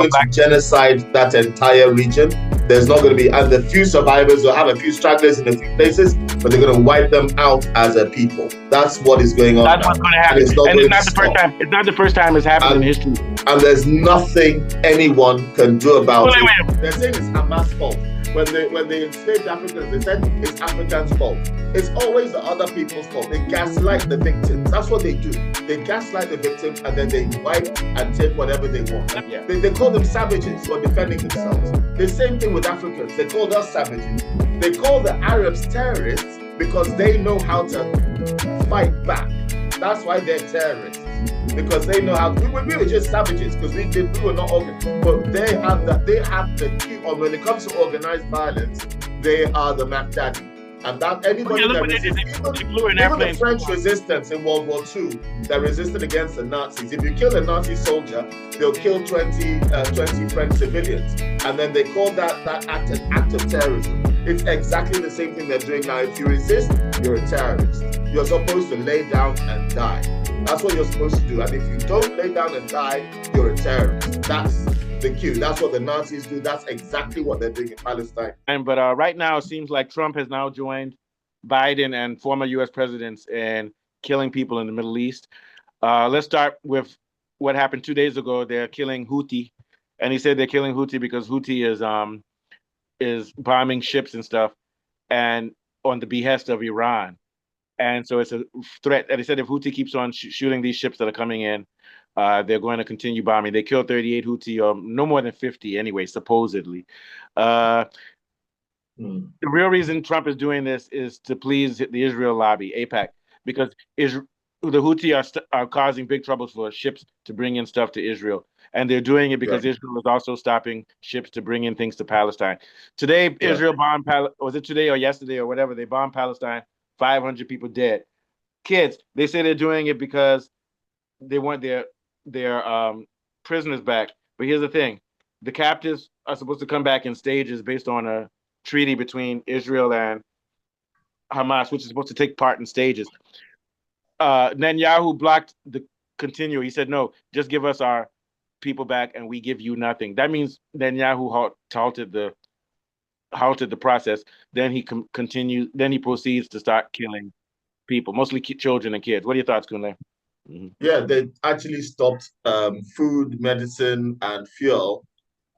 going to genocide that entire region. There's not going to be, and the few survivors will have a few stragglers in a few places, but they're going to wipe them out as a people. That's what is going on. That's what's going to happen. And it's not the first time. It's not the first time it's happened in history. And there's nothing anyone can do about it. They're saying it's Hamas' fault. When they enslaved Africans, they said it's Africans' fault. It's always the other people's fault. They gaslight the victims. That's what they do. They gaslight the victims and then they wipe and take whatever they want. Yeah. They call them savages for defending themselves. The same thing with Africans. They called us savages. They call the Arabs terrorists because they know how to fight back. That's why they're terrorists. Because they know how. We were just savages because we were not organized. But they have the key on when it comes to organized violence. They are the Mac Daddy. And that anybody that resists, even the French resistance in World War II that resisted against the Nazis. If you kill a Nazi soldier, they'll kill 20 French civilians, and then they call that act an act of terrorism. It's exactly the same thing they're doing now. If you resist, you're a terrorist. You're supposed to lay down and die. That's what you're supposed to do. And if you don't lay down and die, you're a terrorist. That's the cue. That's what the Nazis do. That's exactly what they're doing in Palestine. But right now, it seems like Trump has now joined Biden and former U.S. presidents in killing people in the Middle East. Let's start with what happened 2 days ago. They're killing Houthi, and he said they're killing Houthi because Houthi is bombing ships and stuff, and on the behest of Iran. And so it's a threat. And he said if Houthi keeps on shooting these ships that are coming in, they're going to continue bombing. They killed 38 Houthi, or no more than 50 anyway, supposedly. The real reason Trump is doing this is to please the Israel lobby, AIPAC, because the Houthi are causing big troubles for ships to bring in stuff to Israel. And they're doing it because Israel is also stopping ships to bring in things to Palestine. Today, Israel bombed, was it today or yesterday or whatever, they bombed Palestine, 500 people dead. Kids, they say they're doing it because they want their prisoners back. But here's the thing. The captives are supposed to come back in stages based on a treaty between Israel and Hamas, which is supposed to take part in stages. Netanyahu blocked the continue. He said, no, just give us our people back and we give you nothing. That means Netanyahu halted the process. Then he continues. Then he proceeds to start killing people, mostly children and kids. What are your thoughts, Kunle? Mm-hmm. Yeah, they actually stopped food, medicine, and fuel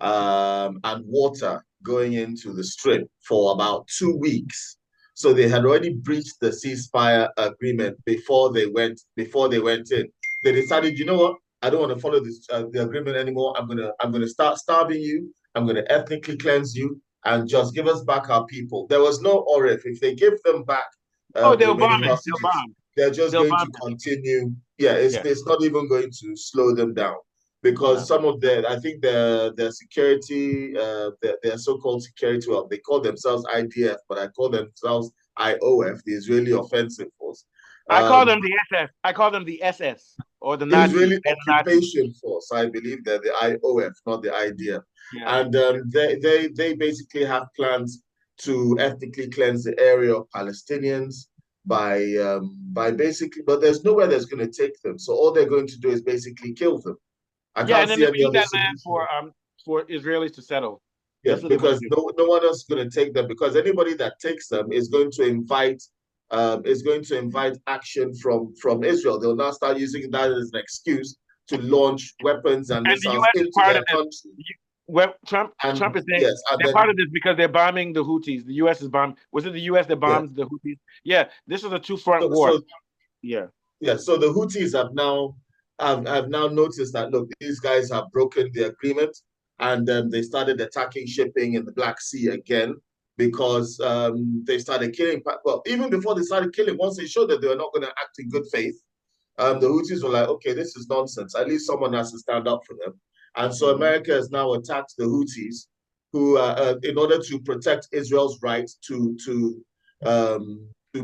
and water going into the strip for about 2 weeks. So they had already breached the ceasefire agreement before they went in. They decided, you know what? I don't want to follow this the agreement anymore. I'm gonna start starving you. I'm gonna ethnically cleanse you and just give us back our people. There was no ORIF. If they give them back, they'll bomb it. They're just going to continue. Yeah, it's not even going to slow them down because some of I think their security, their so-called security, well, they call themselves IDF, but I call themselves IOF, the Israeli Offensive Force. I call them the SS. I call them the SS or the Nazi. Israeli Occupation Force. I believe they're the IOF, not the IDF. Yeah. And they basically have plans to ethnically cleanse the area of Palestinians by basically, but there's nowhere that's going to take them. So all they're going to do is basically kill them. I can't see any other land for Israelis to settle. Yes, because no one else is going to take them, because anybody that takes them is going to invite action from Israel. They'll now start using that as an excuse to launch weapons and missiles into their country. Well, Trump is saying they're part of this because they're bombing the Houthis. The U.S. is bombing. Was it the U.S. that bombed the Houthis? Yeah, this is a two-front war. So the Houthis have now noticed that, look, these guys have broken the agreement, and they started attacking shipping in the Black Sea again because they started killing. Well, even before they started killing, once they showed that they were not going to act in good faith, the Houthis were like, okay, this is nonsense. At least someone has to stand up for them. And so America has now attacked the Houthis, who, in order to protect Israel's right to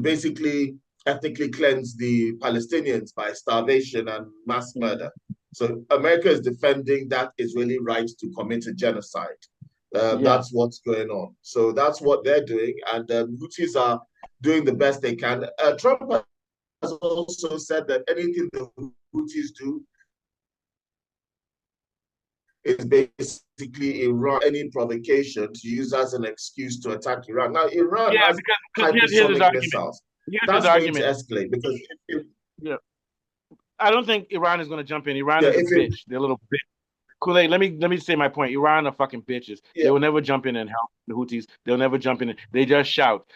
basically ethnically cleanse the Palestinians by starvation and mass murder. So America is defending that Israeli right to commit a genocide. That's what's going on. So that's what they're doing. And Houthis are doing the best they can. Trump has also said that anything the Houthis do is basically Iran any provocation to use as an excuse to attack Iran. Now, Iran has hypersonic missiles. That's going to escalate because I don't think Iran is going to jump in. Iran is a bitch. They're a little bitch. Kool-Aid, let me say my point. Iran are fucking bitches. They will never jump in and help the Houthis. They'll never jump in. They just shout.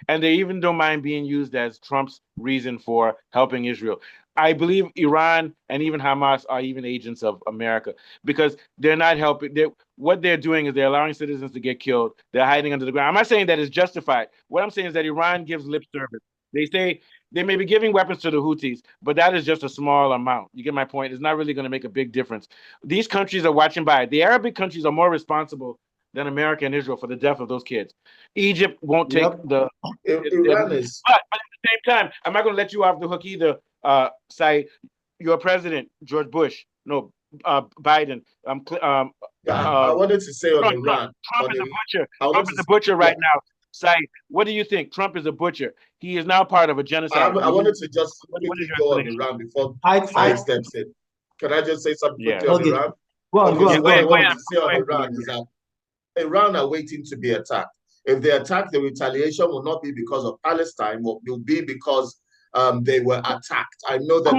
And they even don't mind being used as Trump's reason for helping Israel. I believe Iran and even Hamas are even agents of America because they're not helping. What they're doing is they're allowing citizens to get killed. They're hiding under the ground. I'm not saying that it's justified. What I'm saying is that Iran gives lip service. They say they may be giving weapons to the Houthis, but that is just a small amount. You get my point? It's not really going to make a big difference. These countries are watching by. The Arabic countries are more responsible than America and Israel for the death of those kids. Egypt won't take the... Iran is... But at the same time, I'm not going to let you off the hook either, say your president, George Bush, no, Biden. I wanted to say on Iran... Trump is a butcher. Trump is a butcher right now. Say, what do you think? Trump is a butcher. He is now part of a genocide. I wanted to just quickly go on Iran before I steps in. Can I just say something quickly on Iran? Go on. What I want to say on Iran is that Iran are waiting to be attacked. If they attack, the retaliation will not be because of Palestine, it will be because they were attacked. I know that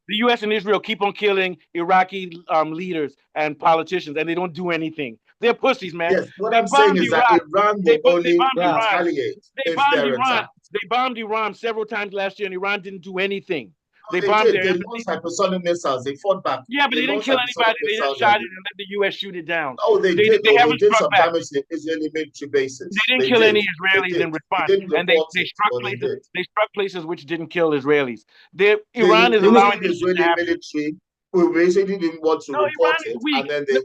the U.S. and Israel keep on killing Iraqi leaders and politicians, and they don't do anything. They're pussies, man. Yes, what I'm saying is that Iran will only retaliate if they're attacked. They bombed Iran several times last year, and Iran didn't do anything. They bombed They launched hypersonic missiles. They fought back. Yeah, but they didn't kill anybody. They just shot it and let the U.S. shoot it down. Oh, they did. They did some damage to Israeli military bases. They didn't kill any Israelis in response, and they struck places. They struck places which didn't kill Israelis. Iran is allowing Israeli military who basically didn't want to report it, and then they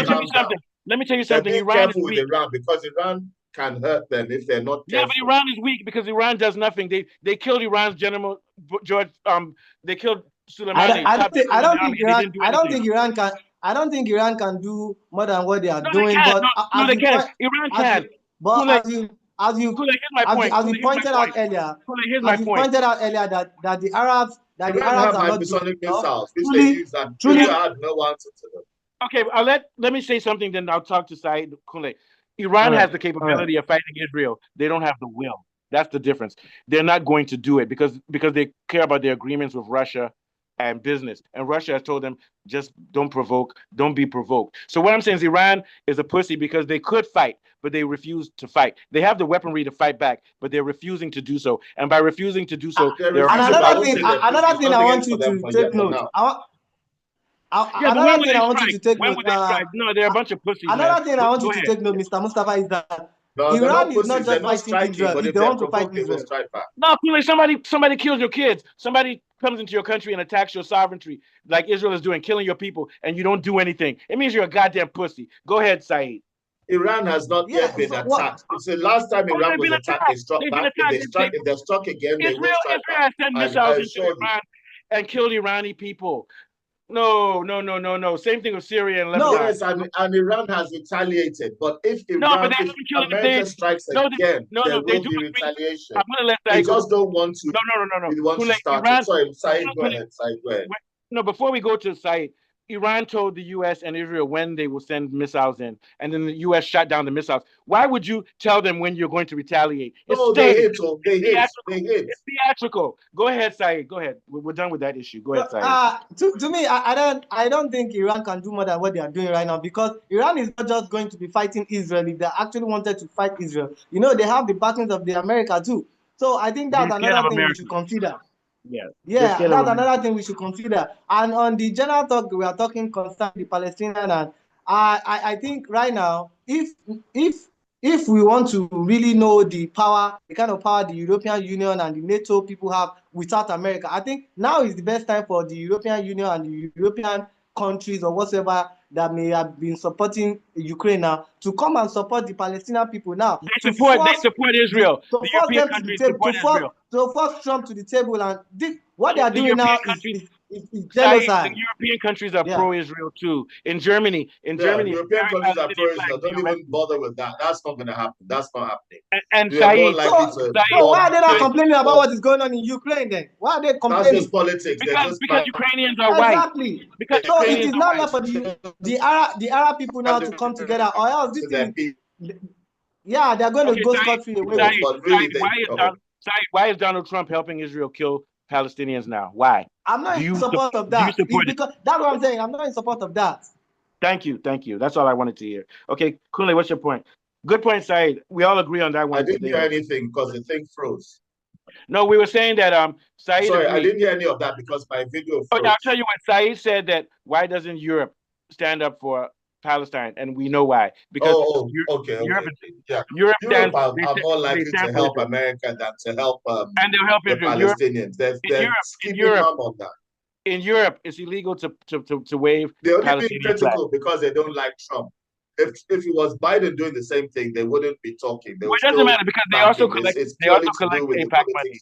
calmed down. Let me tell you something. Iran is weak. Iran because Iran can hurt them if they're not careful. Yeah, but Iran is weak because Iran does nothing. They killed Iran's general George. They killed Soleimani. I don't think Iran can do more than what they are doing. They can. Iran can. But as you pointed out earlier, that the Arabs are not doing missiles, which they use and truly had no answer to them. Okay, let me say something, then I'll talk to Saeed Kule. Iran has the capability of fighting Israel. They don't have the will. That's the difference. They're not going to do it because they care about their agreements with Russia and business. And Russia has told them, just don't provoke, don't be provoked. So what I'm saying is Iran is a pussy because they could fight, but they refuse to fight. They have the weaponry to fight back, but they're refusing to do so. And by refusing to do so, another thing I want you to take note. Another thing I want you to take note. No, they're a bunch of pussies. Another thing I want you to take note, Mr. Mustafa, is that Iran is not just fighting Israel. If they want to fight Israel. No, somebody kills your kids. Somebody comes into your country and attacks your sovereignty, like Israel is doing, killing your people, and you don't do anything. It means you're a goddamn pussy. Go ahead, Saeed. Iran has not yet been attacked. It's the last time Iran was attacked, they struck back. If they struck again, they will strike back. Israel has sent missiles into Iran and killed Iranian people. No. Same thing with Syria and Lebanon. No, yes, and Iran has retaliated. But if America strikes again, there will be retaliation. I'm gonna let that they just don't want to. No. They want to start it. Sorry, Saeed, go ahead. No, before we go to Saeed, Iran told the U.S. and Israel when they will send missiles in, and then the U.S. shot down the missiles. Why would you tell them when you're going to retaliate? They hit. It's theatrical. Go ahead, Saeed. Go ahead. We're done with that issue. Go ahead, Saeed. To me, I don't think Iran can do more than what they are doing right now, because Iran is not just going to be fighting Israel. If they actually wanted to fight Israel, they have the backings of the America too. So I think that's another thing we should consider. Yeah, that's another thing we should consider. And on the general talk, we are talking concerning the Palestinian, and I think right now, if we want to really know the kind of power the European Union and the NATO people have without America, I think now is the best time for the European Union and the European countries or whatever that may have been supporting Ukraine now to come and support the Palestinian people now. They support Israel. To force them to the table, to force Trump to the table, and what they are doing now It's genocide. The European countries are pro-Israel too. In Germany, European countries are pro-Israel. Don't even bother with that. That's not going to happen. That's not happening. And we are more Saeed, likely to. So why are they not complaining about what is going on in Ukraine then? Why are they complaining? That's just politics. Because Ukrainians are white. Exactly. Because so it is not left for the Arab people now to come together, or else this thing. Yeah, they're going to go scot-free away. Why is Donald Trump helping Israel kill Palestinians now? Why? I'm not in support of that. Because that's what I'm saying. I'm not in support of that. Thank you. That's all I wanted to hear. Okay, Kunle, what's your point? Good point, Saeed. We all agree on that one. I didn't hear anything because the thing froze. No, we were saying that Saeed. Sorry, agreed. I didn't hear any of that because my video froze. Okay, I'll tell you what Saeed said, that why doesn't Europe stand up for Palestine? And we know why. Because Europe are more likely to help America than to help and they'll help the Palestinians. They're skipping on that. In Europe, it's illegal to wave. They're only being critical because they don't like Trump. If it was Biden doing the same thing, they wouldn't be talking. Well, it doesn't matter because they also collect AIPAC money.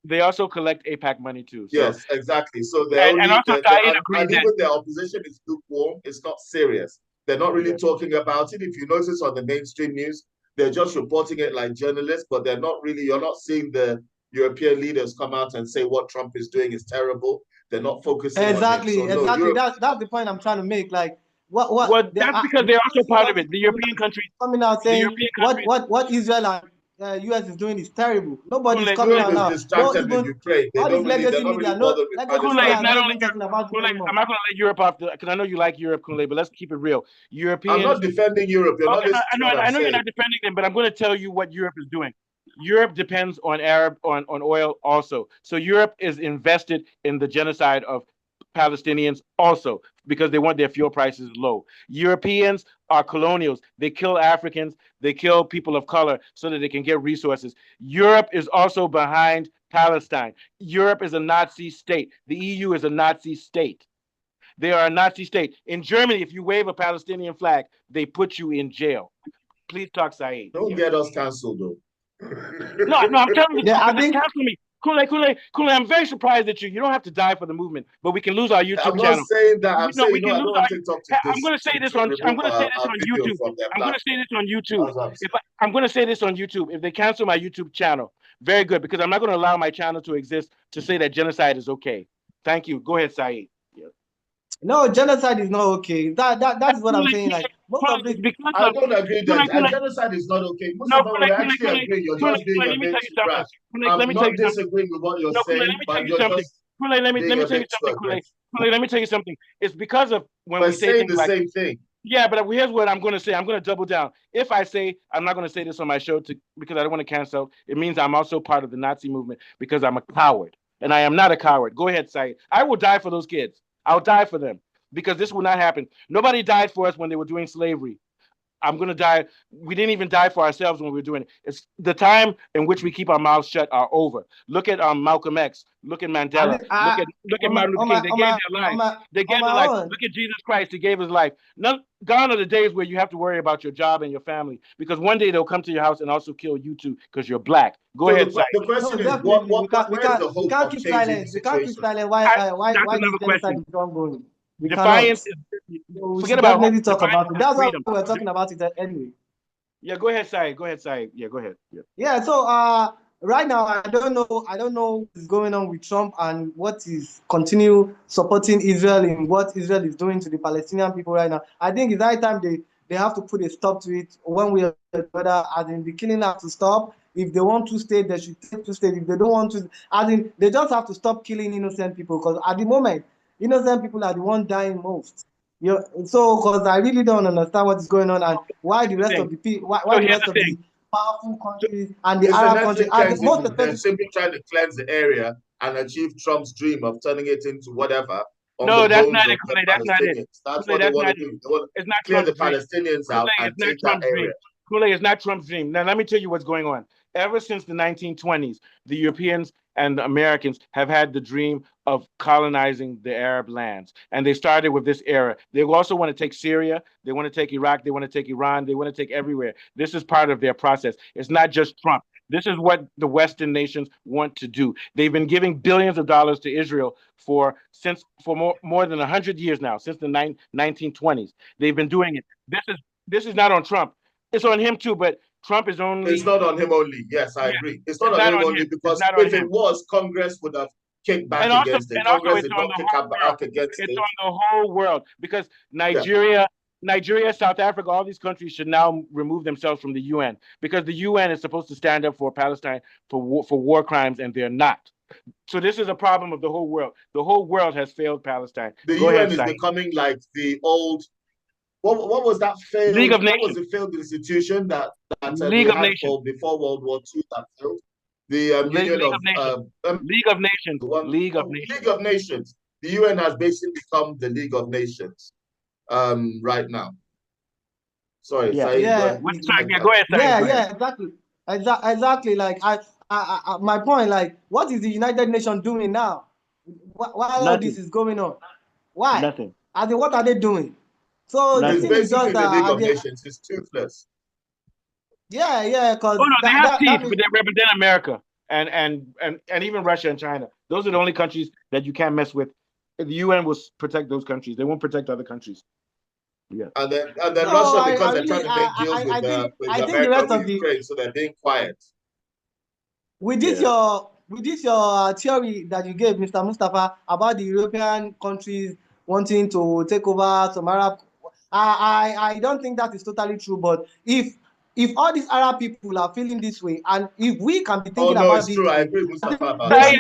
They also collect AIPAC money too. So. Yes, exactly. So they're and even their opposition is lukewarm. It's not serious. They're not really talking about it. If you notice on the mainstream news, they're just reporting it like journalists, but they're not really. You're not seeing the European leaders come out and say what Trump is doing is terrible. They're not focusing on it. So that's the point I'm trying to make. Like. Well, that's because they're also part of it. The European countries coming out saying what Israel and US is doing is terrible. Nobody's coming out now. Distracted with Ukraine. All these legacy media, I'm not going to let Europe off because I know you like Europe, Kunle, but let's keep it real. Europeans. I'm not defending Europe. I know you're not defending them, but I'm going to tell you what Europe is doing. Europe depends on on oil also. So Europe is invested in the genocide of Palestinians also because they want their fuel prices low. Europeans are colonials. They kill Africans. They kill people of color so that they can get resources. Europe is also behind Palestine. Europe is a Nazi state. The EU is a Nazi state. They are a Nazi state. In Germany, if you wave a Palestinian flag, they put you in jail. Please talk, Saeed. Don't get us canceled, though. No, I'm telling you, cancel me. Kunle, I'm very surprised at you. You don't have to die for the movement, but we can lose our YouTube channel. I'm not saying that. I'm saying, I'm going to say this on YouTube. I'm going to say this on YouTube. I'm going to say this on YouTube. If they cancel my YouTube channel, very good, because I'm not going to allow my channel to exist to say that genocide is okay. Thank you. Go ahead, Saeed. Yeah. No, genocide is not okay. That's what I'm saying. Like most of this, I don't agree that genocide is not okay. Most of them actually agree. You're just being a bit too rash. I'm not disagreeing with what you're saying, but you're just let me tell you something. Let me tell you something. It's because of when we say the same thing. Yeah, but here's what I'm going to say. I'm going to double down. If I say I'm not going to say this on my show because I don't want to cancel, it means I'm also part of the Nazi movement because I'm a coward, and I am not a coward. Go ahead, Saeed. I will die for those kids. I'll die for them because this will not happen. Nobody died for us when they were doing slavery. I'm going to die. We didn't even die for ourselves when we were doing it. It's the time in which we keep our mouths shut are over. Look at Malcolm X. Look at Mandela. Look at Martin Luther King. They gave their life. They gave their life. Look at Jesus Christ. He gave his life. Gone are the days where you have to worry about your job and your family because one day they'll come to your house and also kill you too because you're black. Go ahead, Saeed. The question is, we can't keep silent. We can't keep silent. Why this genocide is ongoing? Defiance. Forget about it. Talk about it. That's why we're talking about it anyway. Yeah, go ahead, Saeed. Yeah, go ahead. Yeah. So right now, I don't know what's going on with Trump and what is continue supporting Israel in what Israel is doing to the Palestinian people right now. I think it's high time they have to put a stop to it. One way or the other, as in the killing has to stop. If they want to stay, they should take to stay. If they don't want to, as in they just have to stop killing innocent people because at the moment, innocent people are the ones dying most. So because I really don't understand what is going on and why the rest of the people, why the rest of the powerful countries and the Arab countries, they're simply trying to cleanse the area and achieve Trump's dream of turning it into whatever. No, that's not it. That's not it. That's what they want to do. They want to clear the Palestinians out and take that area. Kool-Aid is not Trump's dream. Now, let me tell you what's going on. Ever since the 1920s, the Europeans and the Americans have had the dream of colonizing the Arab lands. And they started with this era. They also want to take Syria. They want to take Iraq. They want to take Iran. They want to take everywhere. This is part of their process. It's not just Trump. This is what the Western nations want to do. They've been giving billions of dollars to Israel for more than 100 years now, since the 1920s. They've been doing it. This is not on Trump. It's on him too, but Trump is only. It's not on him only. Yes, I agree. It's not on him only because if it was, Congress would have kicked back against it. Congress did not kick back against it. It's on the whole world because Nigeria, South Africa, all these countries should now remove themselves from the UN because the UN is supposed to stand up for Palestine for war crimes, and they're not. So this is a problem of the whole world. The whole world has failed Palestine. The UN is becoming like the old. What was that failed? League of Nations. What was the failed institution that League of Nations before World War II that failed? The League of Nations. League of Nations. League of Nations. League of Nations. The UN has basically become the League of Nations right now. Sorry, yeah. Go ahead. Exactly. Like my point. Like, what is the United Nations doing now? Why all this is going on? Why? Nothing. What are they doing? So it's basically the League of Nations. It's toothless. Yeah. Because they have teeth, but they represent America and even Russia and China. Those are the only countries that you can't mess with. The UN will protect those countries. They won't protect other countries. Yeah. And then Russia, because they're trying to make deals with America and Ukraine, so they're being quiet. With this your theory that you gave, Mr. Mustafa, about the European countries wanting to take over some Arab, I don't think that is totally true. But if all these Arab people are feeling this way, and if we can be thinking about this, true. I agree with Mustafa about that.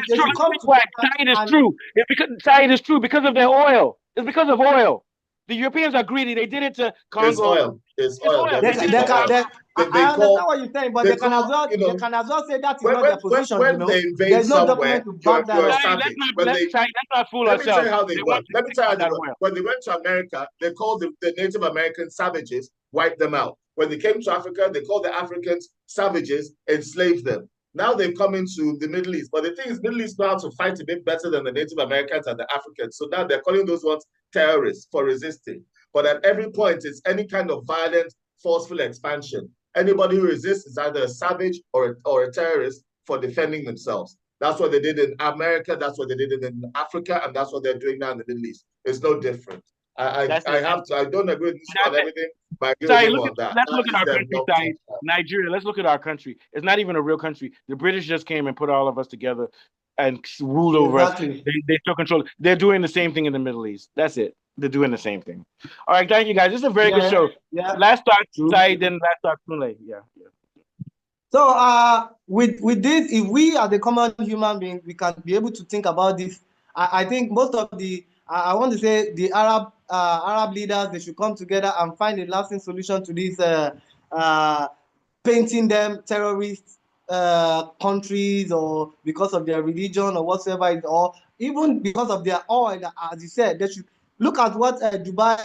Saeed is true because of their oil. It's because of oil. The Europeans are greedy. They did it to Congo. It's oil. I understand what you're saying, but they can as well say that is not their position. When they invade there's no somewhere, document to back that. Let's not fool ourselves. Let me tell you how they work. Let me tell you how they work. When they went to America, they called the Native American savages, wiped them out. When they came to Africa, they called the Africans savages, enslaved them. Now they've come into the Middle East. But the thing is, Middle East know how to fight a bit better than the Native Americans and the Africans. So now they're calling those ones terrorists for resisting. But at every point, it's any kind of violent, forceful expansion. Anybody who resists is either a savage or a terrorist for defending themselves. That's what they did in America. That's what they did in Africa. And that's what they're doing now in the Middle East. It's no different. I don't agree with you on everything, but I agree with you on that. Let's look at our country, Nigeria. Let's look at our country. It's not even a real country. The British just came and put all of us together and ruled over us. They took control. They're doing the same thing in the Middle East. That's it. They're doing the same thing. All right, thank you guys. This is a very good show. Yeah. Last start Saeed, then last start Kunle. Yeah. So with this, if we are the common human being, we can be able to think about this. I think most of the I want to say the Arab leaders, they should come together and find a lasting solution to this painting them terrorist countries, or because of their religion or whatsoever, or even because of their oil. As you said, they should look at what Dubai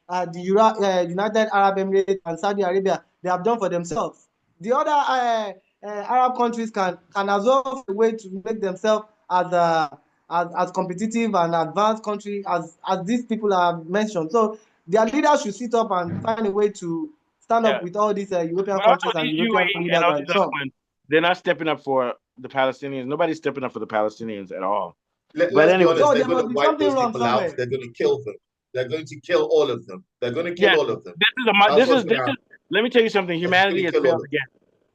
and the United Arab Emirates and Saudi Arabia, they have done for themselves. The other Arab countries can as well find a way to make themselves as competitive and advanced country as these people have mentioned. So their leaders should sit up and find a way to stand up with all these European countries and European leaders. They're not stepping up for the Palestinians. Nobody's stepping up for the Palestinians at all. Let's be honest, they're going to wipe those people out. They're going to kill them. They're going to kill all of them. They're going to kill all of them. Let me tell you something. Humanity has failed again.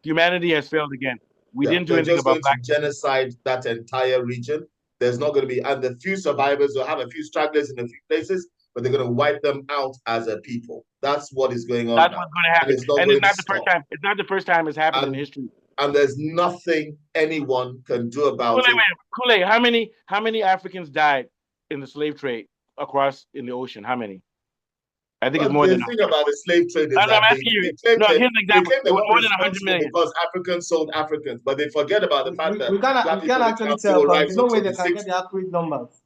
Humanity has failed again. We didn't do anything about black genocide that entire region. There's not going to be, and the few survivors will have a few stragglers in a few places, but they're going to wipe them out as a people. That's what is going on. That's what's going to happen. And it's not the first time. It's not the first time it's happened in history. And there's nothing anyone can do about it. Kool-Aid, how many Africans died in the slave trade across in the ocean? How many? I think it's more than. The thing about the slave trade is I'm asking you. Here's an example. It was more than 100 million. Because Africans sold Africans, but they forget about the fact that we can't actually tell. There's no way they can get the accurate numbers.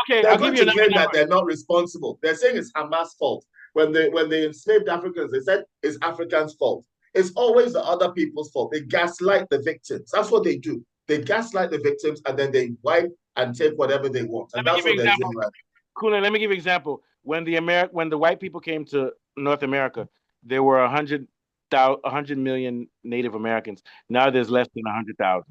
Okay, I'll give you another claim that they're not responsible. They're saying it's Hamas' fault. When they enslaved Africans, they said it's Africans' fault. It's always the other people's fault. They gaslight the victims. That's what they do. They gaslight the victims and then they wipe and take whatever they want. And that's what they're doing right now. Cool. Let me give you an example. When the white people came to North America, there were 100 100 million Native Americans. Now there's less than 100,000.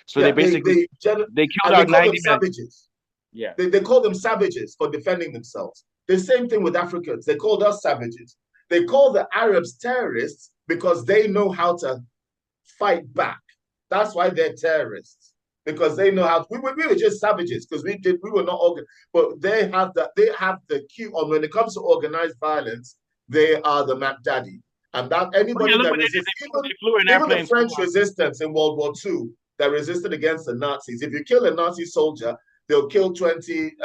So Yeah, they basically they killed and they out call 90 them million. savages. Yeah. They call them savages for defending themselves. The same thing with Africans. They called us savages. They call the Arabs terrorists because they know how to fight back. That's why they're terrorists, because they know how. We were just savages because we were not organized. But they have the key on when it comes to organized violence. They are the Mac Daddy, and that anybody that resists, even the French resistance in World War II that resisted against the Nazis. If you kill a Nazi soldier, they'll kill 20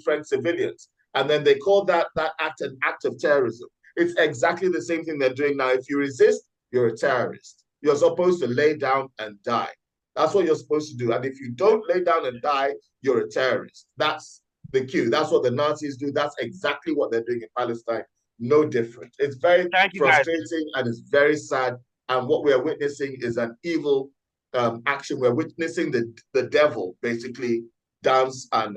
French civilians, and then they call that act an act of terrorism. It's exactly the same thing they're doing now. If you resist, you're a terrorist. You're supposed to lay down and die. That's what you're supposed to do. And if you don't lay down and die, you're a terrorist. That's the cue. That's what the Nazis do. That's exactly what they're doing in Palestine. No different. It's very frustrating and it's very sad. And what we are witnessing is an evil action. We're witnessing the devil basically dance and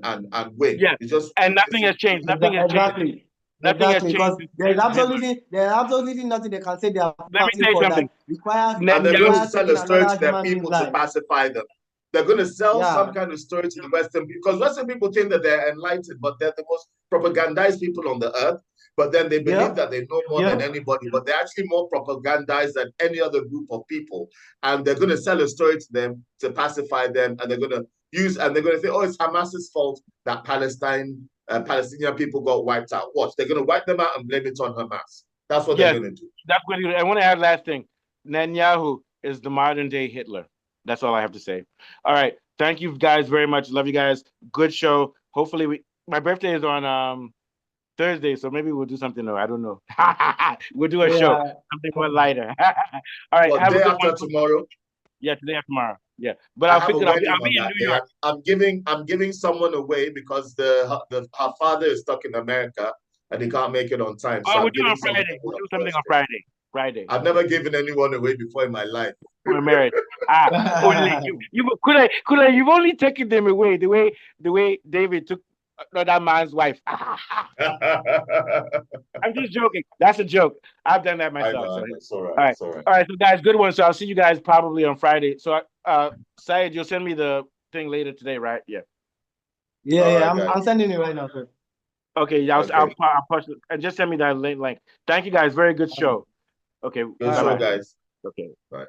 win. Yeah, and nothing has changed. Nothing has changed. Nothing has changed. Because there's absolutely nothing they can say. They are Let me say something. And they're going to sell a story to their people to pacify them. They're going to sell some kind of story to the Western people, because Western people think that they're enlightened, but they're the most propagandized people on the earth. But then they believe that they know more than anybody, but they're actually more propagandized than any other group of people. And they're going to sell a story to them to pacify them, and they're going to they're going to say, oh, it's Hamas's fault that Palestinian people got wiped out. Watch, they're going to wipe them out and blame it on Hamas. That's what they're going to do. That's what I want to add. Last thing, Netanyahu is the modern day Hitler. That's all I have to say. All right, thank you guys very much. Love you guys. Good show. Hopefully, my birthday is on Thursday, so maybe we'll do something. I don't know. We'll do a show, something more lighter. All right, have day a good after one. Tomorrow. Yeah, today or tomorrow. Yeah, but I'll be in New York. I'm giving someone away because her father is stuck in America and he can't make it on time. Oh, we'll do it on Friday. We'll do something on Friday. Friday. I've never given anyone away before in my life. We're married. Only you've only taken them away the way David took another man's wife. I'm just joking. That's a joke. I've done that myself. I know. It's all right. All right. It's all right. All right. So guys, good one. So I'll see you guys probably on Friday. So Syed, you'll send me the thing later today, right? Yeah. Yeah, I'm sending it right now, sir. Okay, I'll push it and just send me that link. Thank you guys. Very good show. Okay. Good show, guys. Okay. Bye.